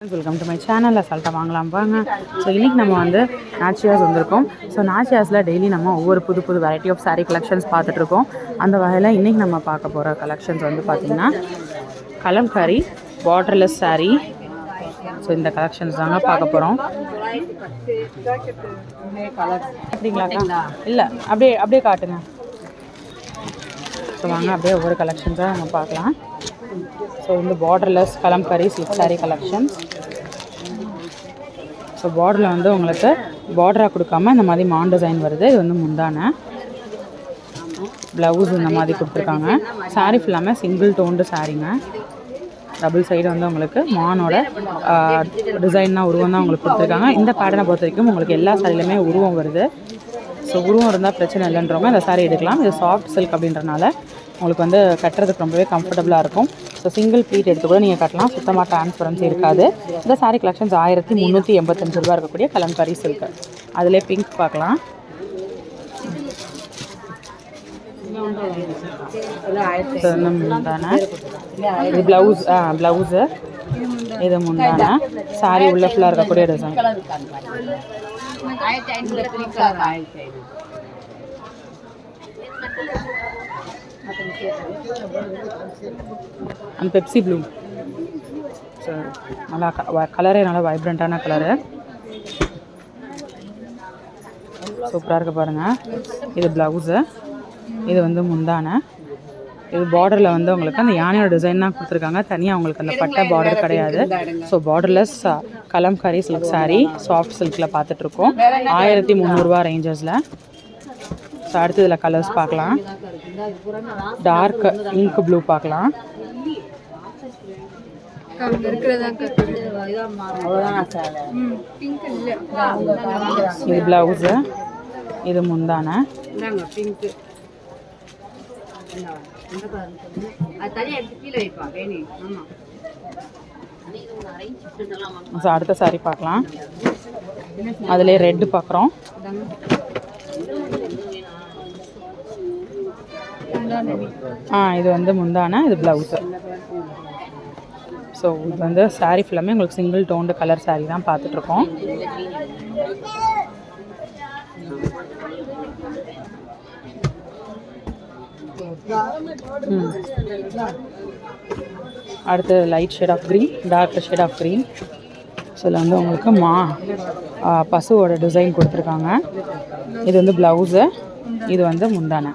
Welcome to my channel அசால்ட்டாக வாங்கலாம் வாங்க. ஸோ இன்றைக்கி நம்ம வந்து நாச்சியாஸ் வந்திருக்கோம். ஸோ நாச்சியாஸில் டெய்லி நம்ம ஒவ்வொரு புது வெரைட்டி ஆஃப் சாரீ கலெக்ஷன்ஸ் பார்த்துட்ருக்கோம். அந்த வகையில் இன்றைக்கி நம்ம பார்க்க போகிற கலெக்ஷன்ஸ் வந்து பார்த்திங்கன்னா கலம்காரி பார்டர்லெஸ் சாரீ. ஸோ இந்த கலெக்ஷன்ஸ் தாங்க பார்க்க போகிறோம். அப்படிங்களாக்கா? இல்லை, அப்படியே காட்டுங்க. ஸோ வாங்க அப்படியே ஒவ்வொரு கலெக்ஷன்ஸாக நம்ம பார்க்கலாம். ஸோ இந்த borderless Kalamkari silk sari collections. So பார்டரில் வந்து உங்களுக்கு பார்டராக கொடுக்காம இந்த மாதிரி மான் டிசைன் வருது. இது வந்து முந்தான ப்ளவுஸ் இந்த மாதிரி கொடுத்துருக்காங்க. சாரீ ஃபுல்லாமே சிங்கிள் டோன்டு சாரீங்க. டபுள் சைடு வந்து உங்களுக்கு மானோட டிசைன் தான், உருவம் தான் உங்களுக்கு கொடுத்துருக்காங்க. இந்த பேட்டர்னை பொறுத்த வரைக்கும் உங்களுக்கு எல்லா சாரிலையுமே உருவம் வருது. ஸோ உருவம் இருந்தால் பிரச்சனை இல்லைன்றவங்க இந்த சாரீ எடுக்கலாம். இது சாஃப்ட் சில்க் அப்படின்றனால உங்களுக்கு வந்து கட்டுறதுக்கு ரொம்பவே கம்ஃபர்டபுளாக இருக்கும். ஸோ சிங்கிள் ப்ளீட் எடுத்து கூட நீங்கள் கட்டலாம். சுத்தமாக டிரான்ஸ்பரன்சி இருக்காது. இந்த சாரீ கலெக்ஷன்ஸ் 1385 ரூபா இருக்கக்கூடிய கலம்காரி சில்க். அதிலே பிங்க் பார்க்கலாம். முந்தான இது ப்ளவுஸு இது முந்தான சாரீ உள்ள ஃபுல்லாக இருக்கக்கூடிய டிசைன். அந்த பெப்சி ப்ளூ. ஸோ நல்லா கலரே நல்லா வைப்ரண்ட்டான கலரு, சூப்பராக இருக்க பாருங்கள். இது ப்ளவுஸு, இது வந்து முந்தான. இது பார்டரில் வந்து உங்களுக்கு அந்த யானையோட டிசைன் தான் கொடுத்துருக்காங்க. தனியாக உங்களுக்கு அந்த பட்டை பார்டர் கிடையாது. So borderless Kalamkari silk saree soft சில்கில் பார்த்துட்ருக்கோம். 1300 ரூபா ரேஞ்சஸில். ஸோ அடுத்து இதில் கலர்ஸ் பார்க்கலாம். டார்க் இங்க் ப்ளூ பார்க்கலாம். இது ப்ளவுஸு, இது முந்தான. ஸோ அடுத்த சாரீ பார்க்கலாம். அதிலே ரெட்டு பார்க்குறோம். இது வந்து முந்தான, இது ப்ளவுஸு. ஸோ இது வந்து சாரீ ஃபுல்லாமே உங்களுக்கு சிங்கிள் டோன்டு கலர் சாரீ தான் பார்த்துட்ருக்கோம். அடுத்து light shade of green, dark shade of green. So இதில் வந்து உங்களுக்கு பசுவோட டிசைன் கொடுத்துருக்காங்க. இது வந்து ப்ளவுஸு, இது வந்து முந்தான.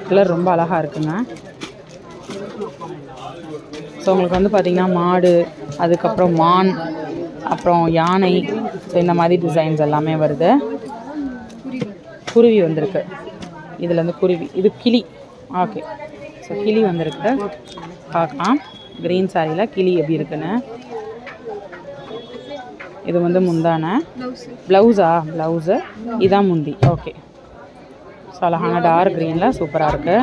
கலர் ரொம்ப அழகாக இருக்குங்க. ஸோ உங்களுக்கு வந்து பார்த்திங்கன்னா மாடு, அதுக்கப்புறம் மான், அப்புறம் யானை, ஸோ இந்த மாதிரி டிசைன்ஸ் எல்லாமே வருது. குருவி வந்திருக்கு. இதில் வந்து குருவி, இது கிளி. ஓகே, ஸோ கிளி வந்திருக்கு பார்க்கலாம். க்ரீன் சாரியில் கிளி எப்படி இருக்குன்னு. இது வந்து முந்தான. ப்ளவுஸு இதான் முந்தி. ஓகே, ஸோ அழகான டார்க் க்ரீனில் சூப்பராக இருக்குது.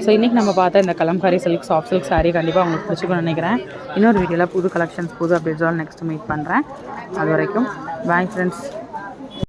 ஸோ இன்றைக்கி நம்ம பார்த்த இந்த Kalamkari silk soft silk sari கண்டிப்பாக உங்களுக்கு பிடிச்சிக்கணும்னு நினைக்கிறேன். இன்னொரு வீடியோவில் புது கலெக்ஷன்ஸ் புது அப்டேட்ஸோடு நெக்ஸ்ட் மீட் பண்ணுறேன். அது வரைக்கும் பாய் ஃப்ரெண்ட்ஸ்.